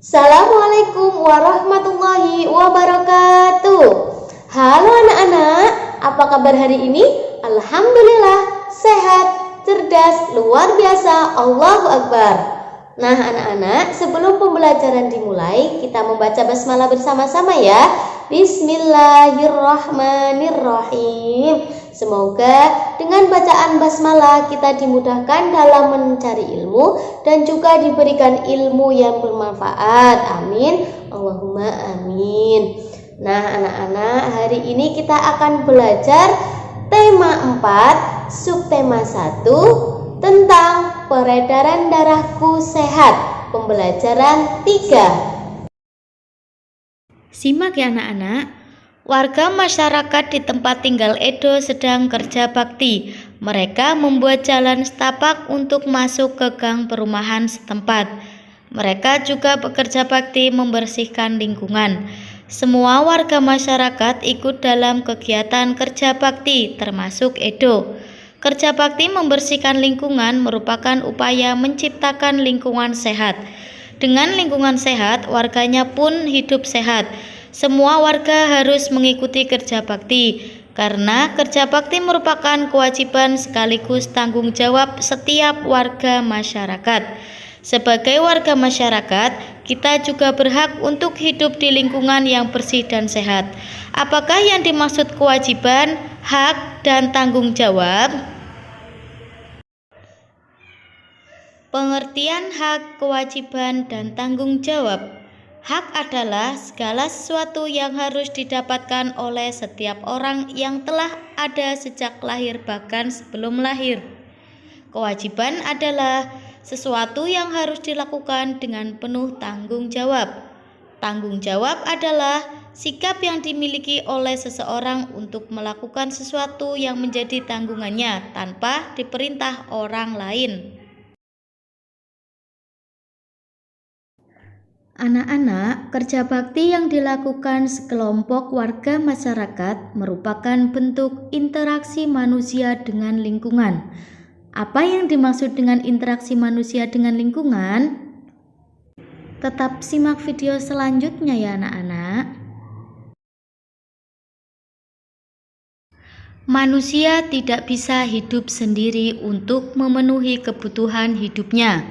Assalamualaikum warahmatullahi wabarakatuh. Halo anak-anak, apa kabar hari ini? Alhamdulillah, sehat, cerdas, luar biasa, Allahu Akbar. Nah anak-anak, sebelum pembelajaran dimulai, kita membaca basmalah bersama-sama ya. Bismillahirrahmanirrahim. Semoga dengan bacaan basmalah kita dimudahkan dalam mencari ilmu dan juga diberikan ilmu yang bermanfaat. Amin. Allahumma amin. Nah anak-anak, hari ini kita akan belajar tema 4, subtema 1 tentang peredaran darahku sehat. Pembelajaran 3. Simak ya anak-anak. Warga masyarakat di tempat tinggal Edo sedang kerja bakti. Mereka membuat jalan setapak untuk masuk ke gang perumahan setempat. Mereka juga bekerja bakti membersihkan lingkungan. Semua warga masyarakat ikut dalam kegiatan kerja bakti, termasuk Edo. Kerja bakti membersihkan lingkungan merupakan upaya menciptakan lingkungan sehat. Dengan lingkungan sehat, warganya pun hidup sehat. Semua warga harus mengikuti kerja bakti, karena kerja bakti merupakan kewajiban sekaligus tanggung jawab setiap warga masyarakat. Sebagai warga masyarakat, kita juga berhak untuk hidup di lingkungan yang bersih dan sehat. Apakah yang dimaksud kewajiban, hak, dan tanggung jawab? Pengertian hak, kewajiban, dan tanggung jawab. Hak adalah segala sesuatu yang harus didapatkan oleh setiap orang yang telah ada sejak lahir bahkan sebelum lahir. Kewajiban adalah sesuatu yang harus dilakukan dengan penuh tanggung jawab. Tanggung jawab adalah sikap yang dimiliki oleh seseorang untuk melakukan sesuatu yang menjadi tanggungannya tanpa diperintah orang lain. Anak-anak, kerja bakti yang dilakukan sekelompok warga masyarakat merupakan bentuk interaksi manusia dengan lingkungan. Apa yang dimaksud dengan interaksi manusia dengan lingkungan? Tetap simak video selanjutnya ya anak-anak. Manusia tidak bisa hidup sendiri untuk memenuhi kebutuhan hidupnya.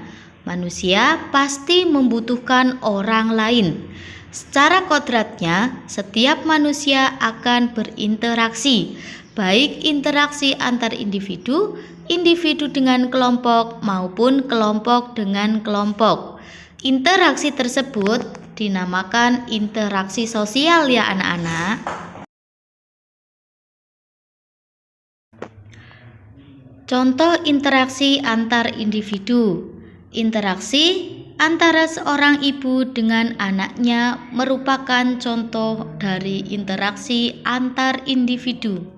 Manusia pasti membutuhkan orang lain. Secara kodratnya, setiap manusia akan berinteraksi, baik interaksi antar individu, individu dengan kelompok, maupun kelompok dengan kelompok. Interaksi tersebut dinamakan interaksi sosial ya anak-anak. Contoh interaksi antar individu. Interaksi antara seorang ibu dengan anaknya merupakan contoh dari interaksi antar individu.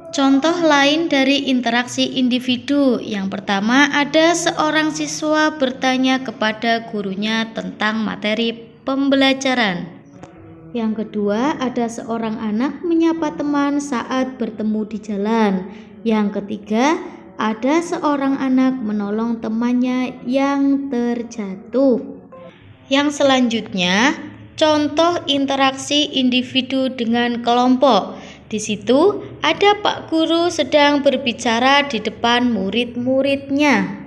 Contoh lain dari interaksi individu, yang pertama ada seorang siswa bertanya kepada gurunya tentang materi pembelajaran. Yang kedua ada seorang anak menyapa teman saat bertemu di jalan. Yang ketiga ada seorang anak menolong temannya yang terjatuh. Yang selanjutnya, contoh interaksi individu dengan kelompok. Di situ ada Pak Guru sedang berbicara di depan murid-muridnya.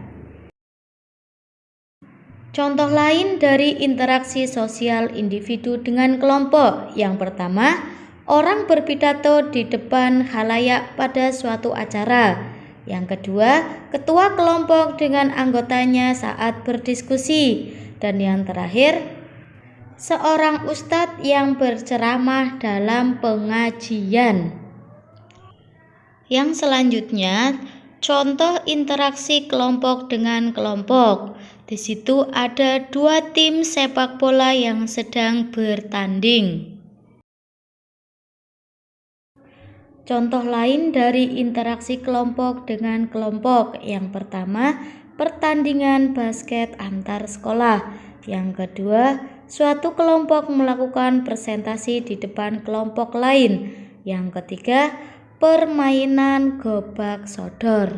Contoh lain dari interaksi sosial individu dengan kelompok. Yang pertama, orang berpidato di depan khalayak pada suatu acara. Yang kedua, ketua kelompok dengan anggotanya saat berdiskusi. Dan yang terakhir, seorang ustadz yang berceramah dalam pengajian. Yang selanjutnya, contoh interaksi kelompok dengan kelompok. Di situ ada dua tim sepak bola yang sedang bertanding. Contoh lain dari interaksi kelompok dengan kelompok. Yang pertama, pertandingan basket antar sekolah. Yang kedua, suatu kelompok melakukan presentasi di depan kelompok lain. Yang ketiga, permainan gobak sodor.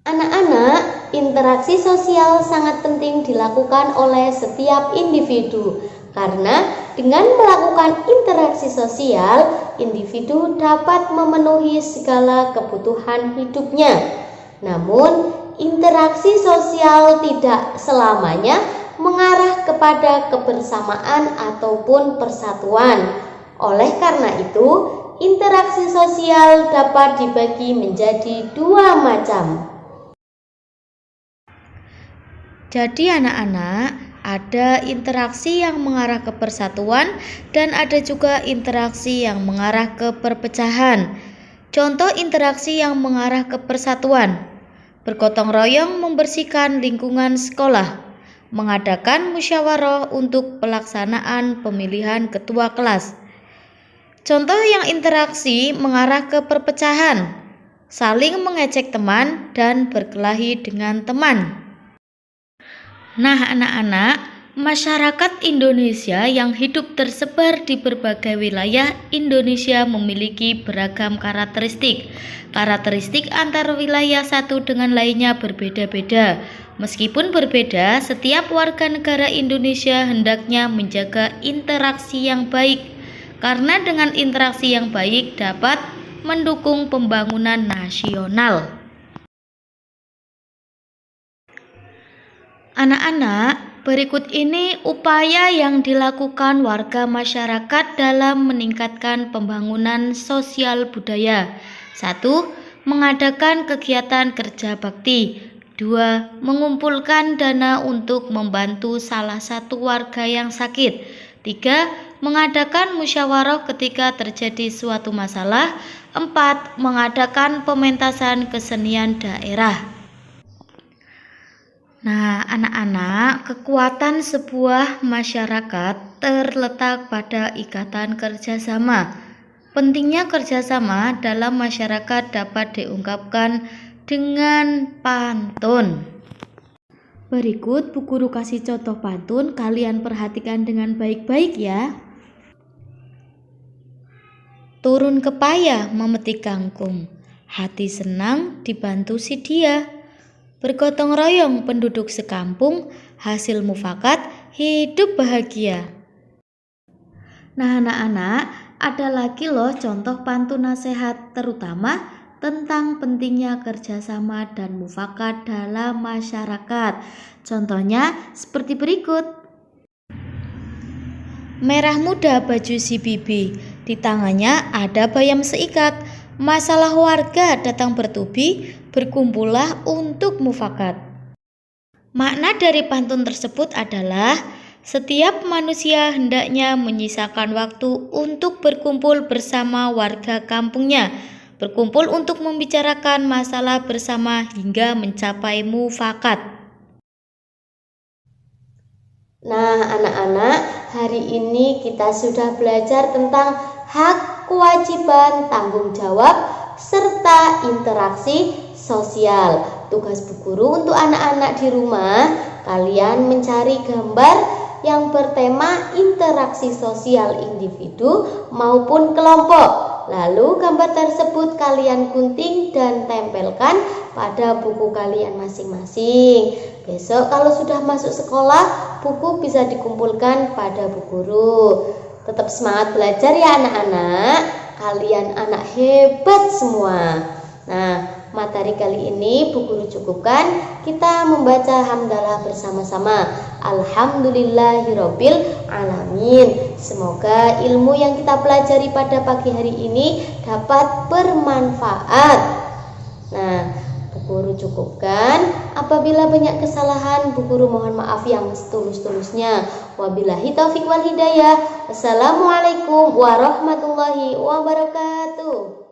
Anak-anak, interaksi sosial sangat penting dilakukan oleh setiap individu. Karena dengan melakukan interaksi sosial, individu dapat memenuhi segala kebutuhan hidupnya. Namun, interaksi sosial tidak selamanya mengarah kepada kebersamaan ataupun persatuan. Oleh karena itu, interaksi sosial dapat dibagi menjadi dua macam. Jadi anak-anak, ada interaksi yang mengarah ke persatuan dan ada juga interaksi yang mengarah ke perpecahan. Contoh interaksi yang mengarah ke persatuan: bergotong royong membersihkan lingkungan sekolah, mengadakan musyawarah untuk pelaksanaan pemilihan ketua kelas. Contoh yang interaksi mengarah ke perpecahan: saling mengejek teman dan berkelahi dengan teman. Nah anak-anak, masyarakat Indonesia yang hidup tersebar di berbagai wilayah Indonesia memiliki beragam karakteristik. Karakteristik antar wilayah satu dengan lainnya berbeda-beda. Meskipun berbeda, setiap warga negara Indonesia hendaknya menjaga interaksi yang baik. Karena dengan interaksi yang baik dapat mendukung pembangunan nasional. Anak-anak, berikut ini upaya yang dilakukan warga masyarakat dalam meningkatkan pembangunan sosial budaya. 1. Mengadakan kegiatan kerja bakti. 2. Mengumpulkan dana untuk membantu salah satu warga yang sakit. 3. Mengadakan musyawarah ketika terjadi suatu masalah. 4. Mengadakan pementasan kesenian daerah. Nah, anak-anak, kekuatan sebuah masyarakat terletak pada ikatan kerjasama. Pentingnya kerjasama dalam masyarakat dapat diungkapkan dengan pantun. Berikut Bu Guru kasih contoh pantun, kalian perhatikan dengan baik-baik ya. Turun ke payah memetik kangkung, hati senang dibantu si dia. Bergotong royong penduduk sekampung, hasil mufakat hidup bahagia. Nah anak-anak, ada lagi loh contoh pantun nasihat terutama tentang pentingnya kerjasama dan mufakat dalam masyarakat. Contohnya seperti berikut. Merah muda baju si bibi, di tangannya ada bayam seikat. Masalah warga datang bertubi, berkumpullah untuk mufakat. Makna dari pantun tersebut adalah setiap manusia hendaknya menyisakan waktu untuk berkumpul bersama warga kampungnya, berkumpul untuk membicarakan masalah bersama hingga mencapai mufakat. Nah anak-anak, hari ini kita sudah belajar tentang hak, kewajiban, tanggung jawab, serta interaksi sosial. Tugas Bu Guru untuk anak-anak di rumah, kalian mencari gambar yang bertema interaksi sosial individu maupun kelompok. Lalu gambar tersebut kalian gunting dan tempelkan pada buku kalian masing-masing. Besok kalau sudah masuk sekolah, buku bisa dikumpulkan pada Bu Guru. Tetap semangat belajar ya anak-anak. Kalian anak hebat semua. Nah, materi kali ini Bu Guru cukupkan. Kita membaca hamdalah bersama-sama. Alhamdulillahirabbil alamin. Semoga ilmu yang kita pelajari pada pagi hari ini dapat bermanfaat. Nah, Bu Guru cukupkan. Apabila banyak kesalahan, Bu Guru mohon maaf yang setulus-tulusnya. Wabillahi taufik wal hidayah. Wassalamualaikum warahmatullahi wabarakatuh.